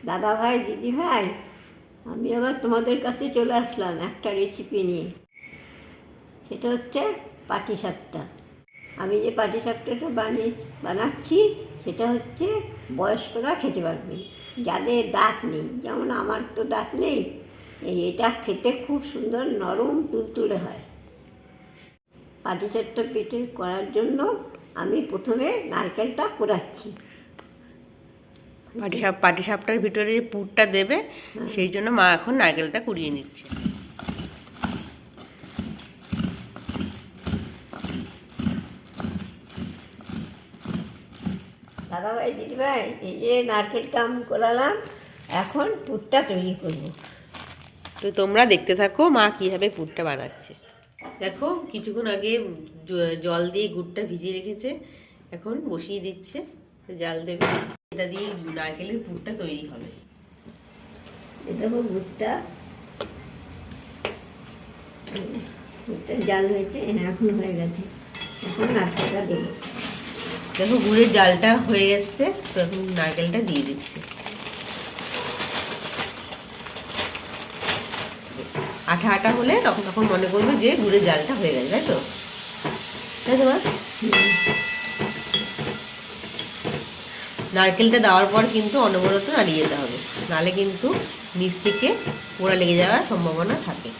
দাদা ভাই, দিদি ভাই, আমি আবার তোমাদের কাছে চলে আসলাম একটা রেসিপি নিয়ে। সেটা হচ্ছে পাটিসাপটা। আমি যে পাটিসাপটাটা বানাচ্ছি সেটা হচ্ছে বয়স্করা খেতে পারবে, যাদের দাঁত নেই। যেমন আমার তো দাঁত নেই, এটা খেতে খুব সুন্দর, নরম তুলতুলে হয়। পাটিসাপটা পিঠে করার জন্য আমি প্রথমে নারকেলটা কোড়াচ্ছি। পাটিসাপটার ভিতরে যে পুরটা দেবে, সেই জন্য মা এখন নারকেলটা কুড়িয়ে নিচ্ছে। দাদাভাই, দিদিভাই, এই যে নারকেলটা আমি কোড়ালাম, এখন পুরটা তৈরি করব। তো তোমরা দেখতে থাকো মা কিভাবে পুরটা বানাচ্ছে। দেখো, কিছুক্ষণ আগে জল দিয়ে গুড়টা ভিজিয়ে রেখেছে, এখন বসিয়ে দিচ্ছে, জাল দেবে। এটা দিয়ে নারকেলের পুরটা তৈরি হবে। এটা হোক গুড়টা জাল হয়েছে, এখন হয়ে গেছে। এখন নারকেলটা দেবো। দেখো, গুড়ের জালটা হয়ে এসছে, তো এখন নারকেলটা দিয়ে দিচ্ছে। আঠা আঠা হলে তখন মনে করবে যে গুড়ের জালটা হয়ে গেছে, তাই তো? তাই তো মা? নারকেলটা দেওয়ার পর কিন্তু অনবরত নাড়িয়ে যেতে হবে, নাহলে কিন্তু নিচ থেকে পোড়া লেগে যাওয়ার সম্ভাবনা থাকে।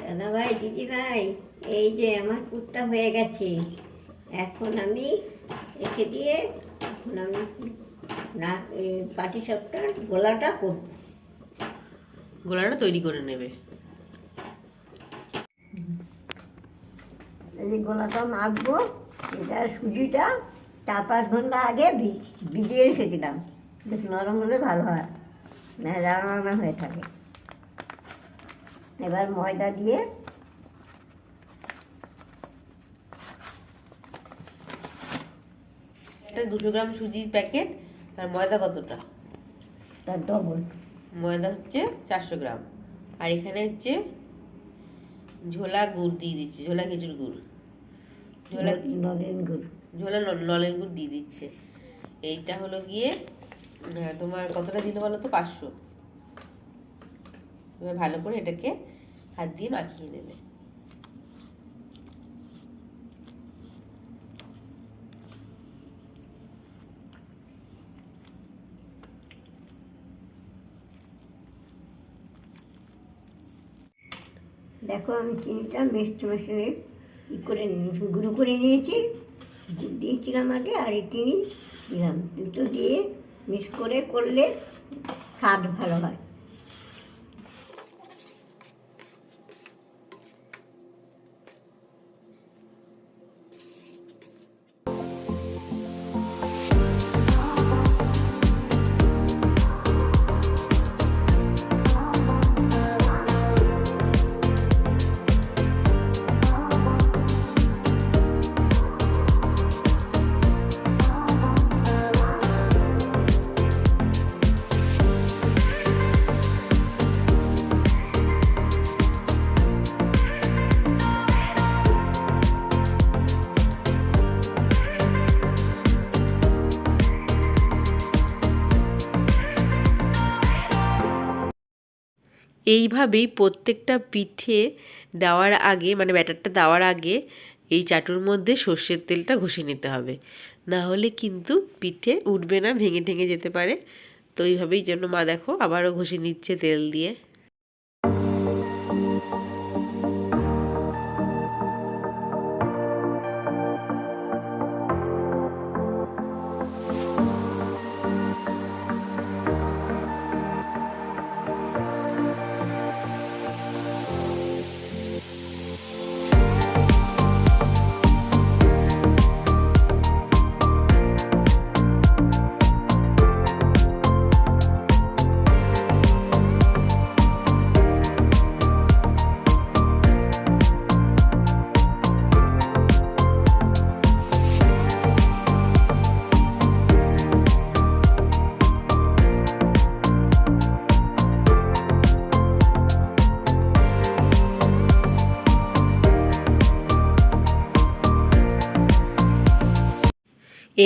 দাদা ভাই, দিদি ভাই, এই যে আমার পুরটা হয়ে গেছে। এখন আমি রেখে দিয়ে এখন আমি পাটিসাপটার গোলাটা করব। গোলাটা তৈরি করে নেবে। এই যে গোলাটা মাখবো, এটা সুজিটা 4-5 ঘন্টা আগে ভিজিয়ে রেখেছিলাম। বেশ নরম হলে ভালো হয়, না রাঙা হয়ে থাকে। এবার ময়দা দিয়ে এটা 200 গ্রাম সুজির প্যাকেট, তার ময়দা কতটা? তার ডবল। ময়দা হচ্ছে 400 গ্রাম। আর এখানে হচ্ছে ঝোলা গুড় দিয়ে দিচ্ছি, ঝোলা খেজুর গুড়, নলেন গুড়, ঝোলা নলেন গুড় দিয়ে দিচ্ছে। এইটা হলো গিয়ে তোমার কতটা দিলে বলো তো? 500। এবার ভালো করে এটাকে হাত দিয়ে মাখিয়ে নেবে। দেখো, আমি চিনিটা মেশিনে গুঁড়ো করে নিয়েছি। গুড় দিয়েছিলাম আগে, আর এই চিনি দিলাম। দুটো দিয়ে মিক্স করলে স্বাদ ভালো হয়। এইভাবেই প্রত্যেকটা পিঠে দেওয়ার আগে, মানে ব্যাটারটা দেওয়ার আগে, এই চাটুর মধ্যে সর্ষের তেলটা ঘষে নিতে হবে, না হলে কিন্তু পিঠে উঠবে না, ভেঙে ঠেঙে যেতে পারে। তো এইভাবেই জন্য মা দেখো আবারও ঘষে নিচ্ছে তেল দিয়ে।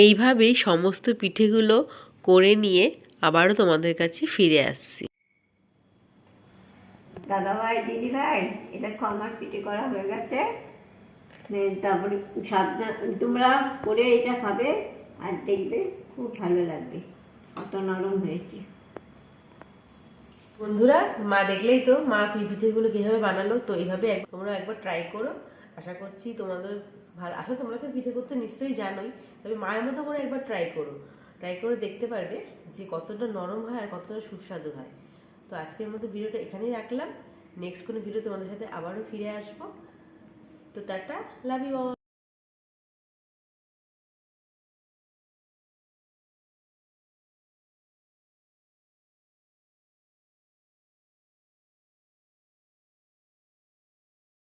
এইভাবেই সমস্ত পিঠেগুলো করে নিয়ে আবারও তোমাদের কাছে ফিরে আসছি। দাদাভাই দিদিভাই, এটা আমার পিঠে করা হয়ে গেছে। তারপরে সাবধান তোমরা করে এটা খাবে আর দেখবে খুব ভালো লাগবে, কত নরম হয়েছে। বন্ধুরা, মা দেখলেই তো মা পিঠেগুলো কীভাবে বানালো, তো এইভাবে তোমরা একবার ট্রাই করো। আশা করছি তোমাদের ভালো। আসলে তোমরা তো পিঠে করতে নিশ্চয়ই জানোই, তবে মায়ের মতো করে একবার ট্রাই করে দেখতে পারবে যে কতটা নরম হয় আর কতটা সুস্বাদু হয়। তো আজকের মতো ভিডিওটা এখানেই রাখলাম। নেক্সট কোনো ভিডিও তোমাদের সাথে আবারও ফিরে আসবো। তো টাটা, লাভ ইউ অল।